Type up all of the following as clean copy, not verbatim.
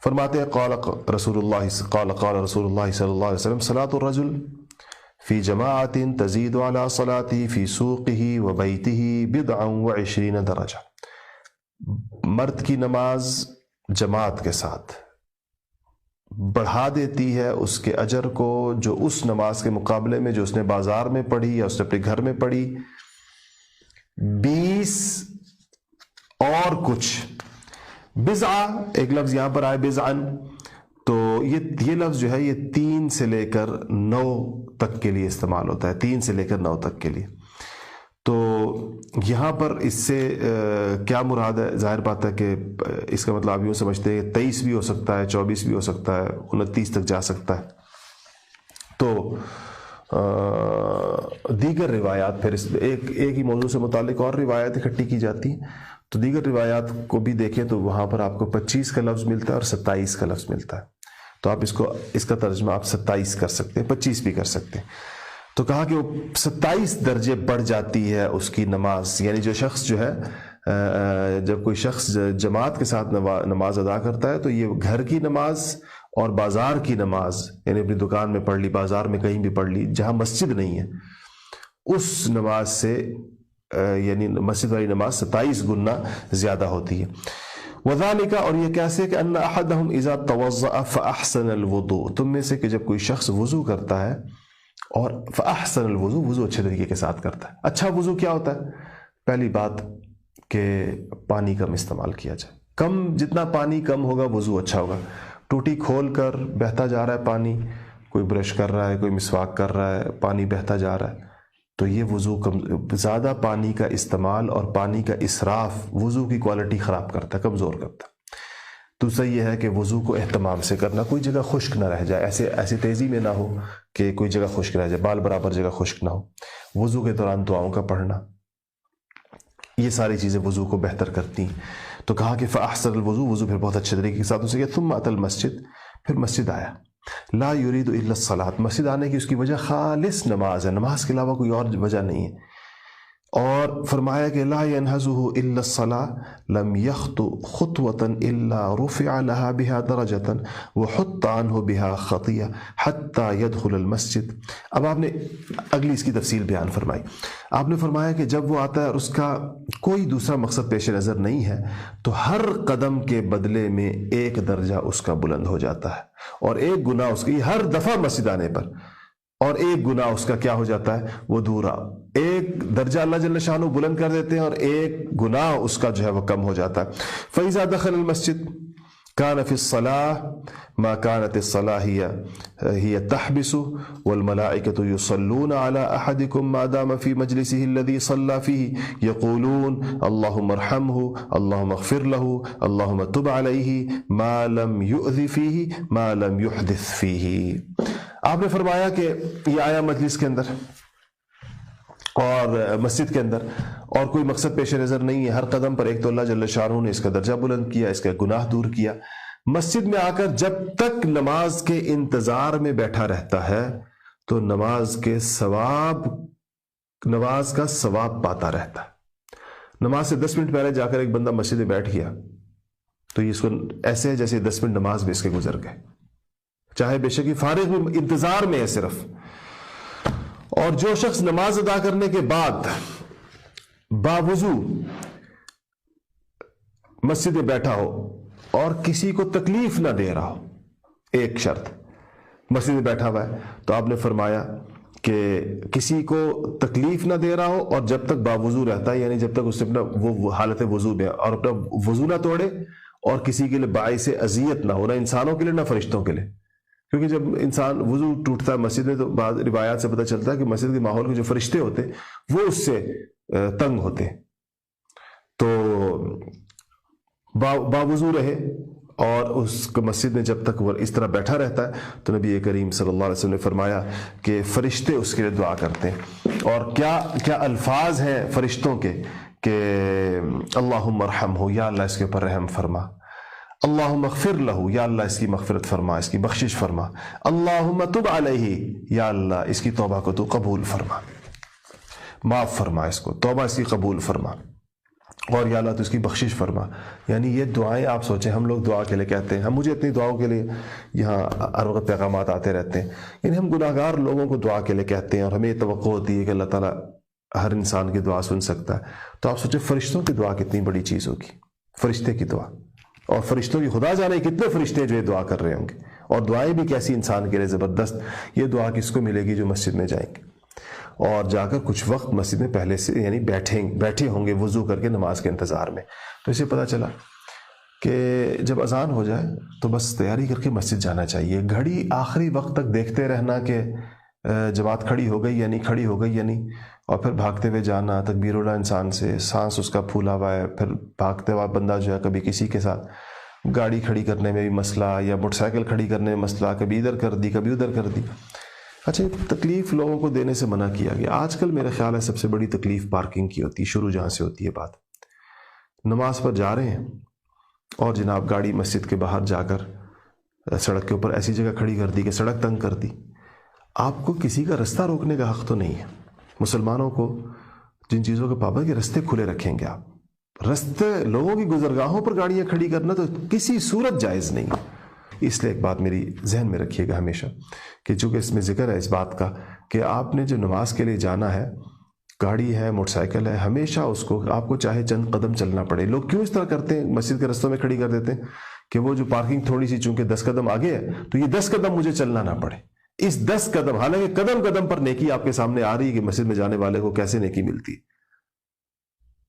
فرماتے ہیں قال رسول اللہ صلی اللہ علیہ وسلم صلاۃ الرجل فی جماعت تزید علی صلاتی فی سوقہ و بیتہ بضع وعشرین درجہ، مرد کی نماز جماعت کے ساتھ بڑھا دیتی ہے اس کے اجر کو جو اس نماز کے مقابلے میں جو اس نے بازار میں پڑھی یا اس نے اپنے گھر میں پڑھی 20 اور کچھ۔ بضع ایک لفظ یہاں پر آئے بضعن، تو یہ لفظ جو ہے یہ 3 سے لے کر 9 تک کے لیے استعمال ہوتا ہے، 3 سے لے کر 9 تک کے لیے۔ تو یہاں پر اس سے کیا مراد ہے؟ ظاہر بات ہے کہ اس کا مطلب آپ یوں سمجھتے ہیں 23 بھی ہو سکتا ہے، 24 بھی ہو سکتا ہے، 29 تک جا سکتا ہے۔ تو دیگر روایات پھر ایک ہی موضوع سے متعلق اور روایات اکٹھی کی جاتی ہیں، تو دیگر روایات کو بھی دیکھیں تو وہاں پر آپ کو 25 کا لفظ ملتا ہے اور 27 کا لفظ ملتا ہے۔ تو آپ اس کا ترجمہ آپ 27 کر سکتے ہیں، 25 بھی کر سکتے ہیں۔ تو کہا کہ وہ 27 درجے بڑھ جاتی ہے اس کی نماز، یعنی جو شخص جو ہے جب کوئی شخص جماعت کے ساتھ نماز ادا کرتا ہے تو یہ گھر کی نماز اور بازار کی نماز، یعنی اپنی دکان میں پڑھ لی، بازار میں کہیں بھی پڑھ لی جہاں مسجد نہیں ہے، اس نماز سے یعنی مسجد والی نماز 27 گنا زیادہ ہوتی ہے۔ وذالک، اور یہ کیسے کہ ان احدہم اذا توضأ فاحسن الوضوء، تم میں سے کہ جب کوئی شخص وضو کرتا ہے اور فاحسن الوضوء، وضو اچھے طریقے کے ساتھ کرتا ہے۔ اچھا وضو کیا ہوتا ہے؟ پہلی بات کہ پانی کم استعمال کیا جائے، جتنا پانی کم ہوگا وضو اچھا ہوگا۔ ٹوٹی کھول کر بہتا جا رہا ہے پانی، کوئی برش کر رہا ہے، کوئی مسواک کر رہا ہے، پانی بہتا جا رہا ہے، تو یہ وضو زیادہ پانی کا استعمال اور پانی کا اسراف وضو کی کوالٹی خراب کرتا ہے، کمزور کرتا ہے۔ دوسرا یہ ہے کہ وضو کو اہتمام سے کرنا، کوئی جگہ خشک نہ رہ جائے، ایسے تیزی میں نہ ہو کہ کوئی جگہ خشک رہ جائے، بال برابر جگہ خشک نہ ہو۔ وضو کے دوران دعاؤں کا پڑھنا، یہ ساری چیزیں وضو کو بہتر کرتی ہیں۔ تو کہا کہ فاحسن الوضو، وضو پھر بہت اچھے طریقے کے ساتھ اسے کیا، ثم اتى المسجد، پھر مسجد آیا، لا يريد الا الصلاۃ، مسجد آنے کی اس کی وجہ خالص نماز ہے، نماز کے علاوہ کوئی اور وجہ نہیں ہے۔ اور فرمایا کہ لا ينهزه الا الصلاة لم يخطو خطوة الا رفع لها بها درجة وحط عنه بها خطيئة حتى يدخل المسجد۔ اب آپ نے اگلی اس کی تفصیل بیان فرمائی، آپ نے فرمایا کہ جب وہ آتا ہے اور اس کا کوئی دوسرا مقصد پیش نظر نہیں ہے تو ہر قدم کے بدلے میں 1 درجہ اس کا بلند ہو جاتا ہے، اور 1 گناہ اس کی ہر دفعہ مسجد آنے پر، اور 1 گناہ اس کا کیا ہو جاتا ہے، وہ دورا 1 درجہ اللہ جل شانہ بلند کر دیتے ہیں، اور 1 گناہ اس کا جو ہے وہ کم ہو جاتا ہے۔ فَإِذَا دَخَلَ الْمَسْجِدِ كَانَ فِي الصَّلَاةِ مَا كَانَتِ الصَّلَاةِ هِيَ تَحْبِسُ وَالْمَلَائِكَةُ يُصَلُّونَ عَلَى أَحَدِكُمْ مَا دَامَ فِي مَجْلِسِهِ الَّذِي صَلَّى فِيهِ يَقُولُونَ اللهم ارحمه اللهم اغفر له اللهم تب عليه ما لم يؤذ فيه ما لم يحدث فيه۔ آپ نے فرمایا کہ یہ آیا مجلس کے اندر اور مسجد کے اندر، اور کوئی مقصد پیش نظر نہیں ہے، ہر قدم پر ایک تو اللہ جل شانہ نے اس کا درجہ بلند کیا، اس کا گناہ دور کیا۔ مسجد میں آ کر جب تک نماز کے انتظار میں بیٹھا رہتا ہے تو نماز کا ثواب پاتا رہتا ہے۔ نماز سے 10 منٹ پہلے جا کر ایک بندہ مسجد میں بیٹھ گیا تو یہ اس کو ایسے ہے جیسے 10 منٹ نماز بھی اس کے گزر گئے، چاہے بے شک فارغ بھی انتظار میں ہے صرف۔ اور جو شخص نماز ادا کرنے کے بعد باوضو مسجد میں بیٹھا ہو اور کسی کو تکلیف نہ دے رہا ہو، ایک شرط، مسجد میں بیٹھا ہوا ہے تو آپ نے فرمایا کہ کسی کو تکلیف نہ دے رہا ہو اور جب تک باوضو رہتا ہے، یعنی جب تک اس نے اپنا وہ حالت وضو میں اور اپنا وضو نہ توڑے اور کسی کے لیے باعث اذیت نہ ہو، نہ انسانوں کے لیے نہ فرشتوں کے لیے، کیونکہ جب انسان وضو ٹوٹتا ہے مسجد میں تو بعض روایات سے پتہ چلتا ہے کہ مسجد کے ماحول کے جو فرشتے ہوتے وہ اس سے تنگ ہوتے، تو باوضو رہے اور اس کو مسجد میں جب تک وہ اس طرح بیٹھا رہتا ہے تو نبی کریم صلی اللہ علیہ وسلم نے فرمایا کہ فرشتے اس کے لیے دعا کرتے ہیں۔ اور کیا الفاظ ہیں فرشتوں کے کہ اللہم ارحمہ، یا اللہ اس کے اوپر رحم فرما، اللہم اغفر لہ، یا اللہ اس کی مغفرت فرما، اس کی بخشش فرما، اللہم تب علیہ، یا اللہ اس کی توبہ کو تو قبول فرما، معاف فرما، اس کو توبہ اس کی قبول فرما۔ اور یا اللہ تو اس کی بخشش فرما. یعنی یہ دعائیں آپ سوچیں, ہم لوگ دعا کے لیے کہتے ہیں, مجھے اتنی دعاؤں کے لیے یہاں ہر وقت پیغامات آتے رہتے ہیں, یعنی ہم گناہ گار لوگوں کو دعا کے لیے کہتے ہیں اور ہمیں یہ توقع ہوتی ہے کہ اللہ تعالیٰ ہر انسان کی دعا سن سکتا ہے. تو آپ سوچیں فرشتوں کی دعا کتنی بڑی چیز ہوگی, فرشتے کی دعا, اور فرشتوں کی خدا جانے کتنے فرشتے جو یہ دعا کر رہے ہوں گے, اور دعائیں بھی کیسی انسان کے لیے زبردست. یہ دعا کس کو ملے گی؟ جو مسجد میں جائیں گے اور جا کر کچھ وقت مسجد میں پہلے سے یعنی بیٹھے ہوں گے وضو کر کے نماز کے انتظار میں. تو اسے پتہ چلا کہ جب اذان ہو جائے تو بس تیاری کر کے مسجد جانا چاہیے. گھڑی آخری وقت تک دیکھتے رہنا کہ جماعت کھڑی ہو گئی یا نہیں, کھڑی ہو گئی یا نہیں, اور پھر بھاگتے ہوئے جانا, تکبیر اللہ انسان سے, سانس اس کا پھولا ہوا ہے, پھر بھاگتے ہوا بندہ جو ہے کبھی کسی کے ساتھ گاڑی کھڑی کرنے میں بھی مسئلہ, یا موٹر سائیکل کھڑی کرنے میں مسئلہ, کبھی ادھر کر دی کبھی ادھر کر دی. اچھا, تکلیف لوگوں کو دینے سے منع کیا گیا. آج کل میرا خیال ہے سب سے بڑی تکلیف پارکنگ کی ہوتی ہے, شروع جہاں سے ہوتی ہے بات. نماز پر جا رہے ہیں اور جناب گاڑی مسجد کے باہر جا کر سڑک کے اوپر ایسی جگہ کھڑی کر دی کہ سڑک تنگ کر دی. آپ کو کسی کا رستہ روکنے کا حق تو نہیں ہے. مسلمانوں کو جن چیزوں کے پابند کہ رستے کھلے رکھیں گے آپ, رستے لوگوں کی گزرگاہوں پر گاڑیاں کھڑی کرنا تو کسی صورت جائز نہیں ہے. اس لیے ایک بات میری ذہن میں رکھیے گا ہمیشہ کہ چونکہ اس میں ذکر ہے اس بات کا کہ آپ نے جو نماز کے لیے جانا ہے, گاڑی ہے, موٹر سائیکل ہے, ہمیشہ اس کو آپ کو چاہے چند قدم چلنا پڑے. لوگ کیوں اس طرح کرتے ہیں, مسجد کے رستوں میں کھڑی کر دیتے ہیں کہ وہ جو پارکنگ تھوڑی سی چونکہ 10 قدم آگے ہے تو یہ 10 قدم مجھے چلنا نہ پڑے. اس 10 قدم, حالانکہ قدم قدم پر نیکی آپ کے سامنے آ رہی ہے کہ مسجد میں جانے والے کو کیسے نیکی ملتی ہے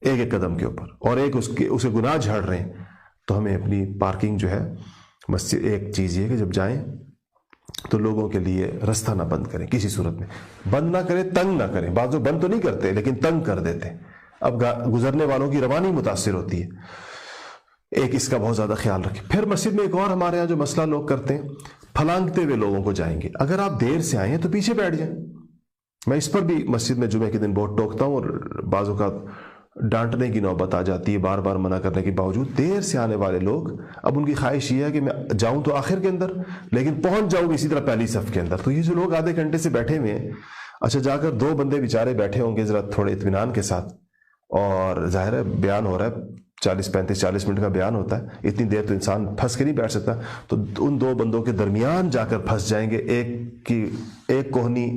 ایک ایک قدم کے اوپر, اور ایک اسے گناہ جھاڑ رہے ہیں. تو ہمیں اپنی پارکنگ جو ہے مسجد, ایک چیز یہ کہ جب جائیں تو لوگوں کے لیے رستہ نہ بند کریں, کسی صورت میں بند نہ کریں, تنگ نہ کریں. بعض لوگ بند تو نہیں کرتے لیکن تنگ کر دیتے ہیں, اب گزرنے والوں کی روانی متاثر ہوتی ہے. ایک اس کا بہت زیادہ خیال رکھیں. پھر مسجد میں ایک اور ہمارے ہاں جو مسئلہ لوگ کرتے ہیں, پھلانگتے ہوئے لوگوں کو جائیں گے. اگر آپ دیر سے آئے ہیں تو پیچھے بیٹھ جائیں. میں اس پر بھی مسجد میں جمعے کے دن بہت ٹوکتا ہوں, اور بعض اوقات ڈانٹنے کی نوبت آ جاتی ہے بار بار منع کرنے کے باوجود. دیر سے آنے والے لوگ, اب ان کی خواہش یہ ہے کہ میں جاؤں تو آخر کے اندر لیکن پہنچ جاؤں اسی طرح پہلی صف کے اندر. تو یہ جو لوگ آدھے گھنٹے سے بیٹھے ہوئے ہیں, اچھا جا کر 2 بندے بیچارے بیٹھے ہوں گے ذرا تھوڑے اطمینان کے ساتھ, اور ظاہر ہے بیان ہو رہا ہے 40 منٹ کا بیان ہوتا ہے, اتنی دیر تو انسان پھنس کے نہیں بیٹھ سکتا. تو ان 2 بندوں کے درمیان جا کر پھنس جائیں گے, ایک کوہنی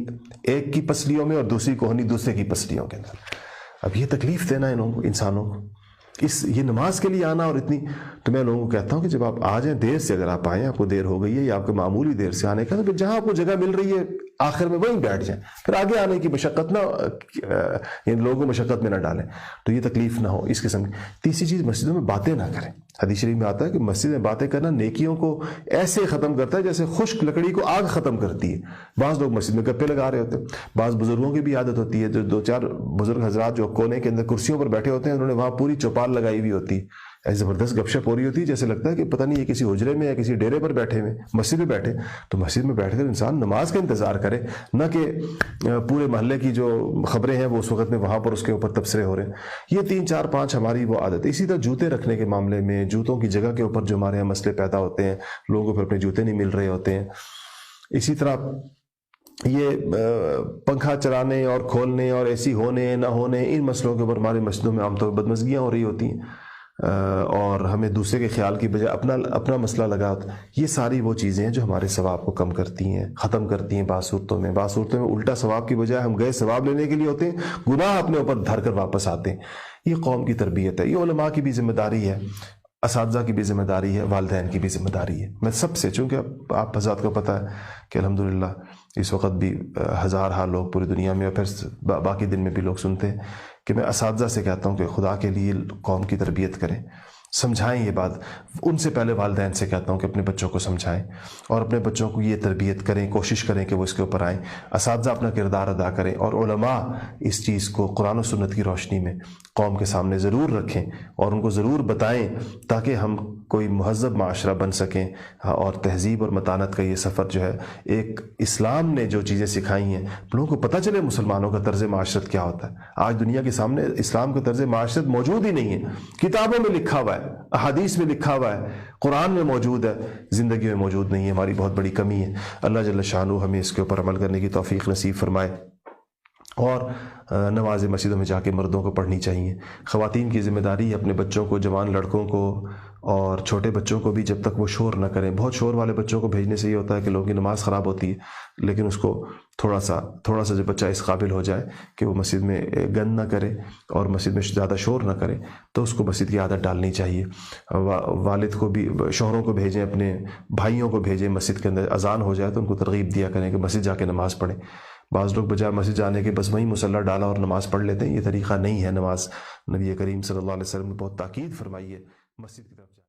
ایک کی پسلیوں میں اور دوسری کوہنی دوسرے کی پسلیوں کے اندر. اب یہ تکلیف دینا انسانوں کو, یہ نماز کے لیے آنا, اور اتنی. تو میں لوگوں کو کہتا ہوں کہ جب آپ آ جائیں دیر سے, اگر آپ آئیں آپ کو دیر ہو گئی ہے یا آپ کو معمولی دیر سے آنے کا, تو جہاں آپ کو جگہ مل رہی ہے آخر میں وہیں بیٹھ جائیں. پھر آگے آنے کی مشقت نہ, یعنی لوگوں کو مشقت میں نہ ڈالیں, تو یہ تکلیف نہ ہو اس قسم کی. تیسری چیز, مسجدوں میں باتیں نہ کریں. حدیث شریف میں آتا ہے کہ مسجد میں باتیں کرنا نیکیوں کو ایسے ختم کرتا ہے جیسے خشک لکڑی کو آگ ختم کرتی ہے. بعض لوگ مسجد میں گپے لگا رہے ہوتے ہیں. بعض بزرگوں کی بھی عادت ہوتی ہے, جو 2-4 بزرگ حضرات جو کونے کے اندر کرسیوں پر بیٹھے ہوتے ہیں, انہوں نے وہاں پوری چوپال لگائی ہوئی ہوتی ہے, ایسی زبردست گپ شپ ہو رہی ہوتی ہے, جیسے لگتا ہے کہ پتہ نہیں یہ کسی حجرے میں یا کسی ڈیرے پر بیٹھے ہوئے, مسجد میں بیٹھے. تو مسجد میں بیٹھ کر انسان نماز کا انتظار کرے, نہ کہ پورے محلے کی جو خبریں ہیں وہ اس وقت میں وہاں پر اس کے اوپر تبصرے ہو رہے ہیں. یہ 3 4 5 ہماری وہ عادت ہے. اسی طرح جوتے رکھنے کے معاملے میں, جوتوں کی جگہ کے اوپر جو ہمارے یہاں مسئلے پیدا ہوتے ہیں, لوگوں کو پھر اپنے جوتے نہیں مل رہے ہوتے ہیں. اسی طرح یہ پنکھا چلانے اور کھولنے اور اے سی ہونے نہ ہونے, ان مسئلوں کے اوپر ہماری مسجدوں میں عام طور پر بدمزگیاں ہو رہی ہوتی ہیں, اور ہمیں دوسرے کے خیال کی بجائے اپنا مسئلہ لگا ہوتا ہے. یہ ساری وہ چیزیں ہیں جو ہمارے ثواب کو کم کرتی ہیں, ختم کرتی ہیں. بعض صورتوں میں الٹا ثواب کی بجائے ہم گئے ثواب لینے کے لیے ہوتے ہیں, گناہ اپنے اوپر دھر کر واپس آتے ہیں. یہ قوم کی تربیت ہے, یہ علماء کی بھی ذمہ داری ہے, اساتذہ کی بھی ذمہ داری ہے, والدین کی بھی ذمہ داری ہے. میں سب سے, چونکہ آپ حضرات کو پتہ ہے کہ الحمدللہ اس وقت بھی ہزارہا لوگ پوری دنیا میں, اور پھر باقی دن میں بھی لوگ سنتے ہیں, کہ میں اساتذہ سے کہتا ہوں کہ خدا کے لیے قوم کی تربیت کریں, سمجھائیں یہ بات. ان سے پہلے والدین سے کہتا ہوں کہ اپنے بچوں کو سمجھائیں اور اپنے بچوں کو یہ تربیت کریں, کوشش کریں کہ وہ اس کے اوپر آئیں. اساتذہ اپنا کردار ادا کریں, اور علماء اس چیز کو قرآن و سنت کی روشنی میں قوم کے سامنے ضرور رکھیں اور ان کو ضرور بتائیں, تاکہ ہم کوئی مہذب معاشرہ بن سکیں. اور تہذیب اور متانت کا یہ سفر جو ہے, ایک اسلام نے جو چیزیں سکھائی ہیں, لوگوں کو پتہ چلے مسلمانوں کا طرز معاشرت کیا ہوتا ہے. آج دنیا کے سامنے اسلام کا طرز معاشرت موجود ہی نہیں ہے. کتابوں میں لکھا ہوا ہے, احادیث میں لکھا ہوا ہے, قرآن میں موجود ہے, زندگی میں موجود نہیں ہے. ہماری بہت بڑی کمی ہے. اللہ جل شانہ ہمیں اس کے اوپر عمل کرنے کی توفیق نصیب فرمائے. اور نماز مسجدوں میں جا کے مردوں کو پڑھنی چاہیے۔ خواتین کی ذمہ داری ہے اپنے بچوں کو، جوان لڑکوں کو اور چھوٹے بچوں کو بھی، جب تک وہ شور نہ کریں۔ بہت شور والے بچوں کو بھیجنے سے یہ ہوتا ہے کہ لوگوں کی نماز خراب ہوتی ہے، لیکن اس کو تھوڑا سا جب بچہ اس قابل ہو جائے کہ وہ مسجد میں گند نہ کرے اور مسجد میں زیادہ شور نہ کرے، تو اس کو مسجد کی عادت ڈالنی چاہیے۔ والد کو بھی، شوہروں کو بھیجیں، اپنے بھائیوں کو بھیجیں مسجد کے اندر، اذان ہو جائے تو ان کو ترغیب دیا کریں کہ مسجد جا کے نماز پڑھیں۔ بعض لوگ بجائے مسجد جانے کے بس وہیں مصلی ڈالا اور نماز پڑھ لیتے ہیں، یہ طریقہ نہیں ہے نماز۔ نبی کریم صلی اللہ علیہ وسلم نے بہت تاکید فرمائی ہے مسجد کی طرف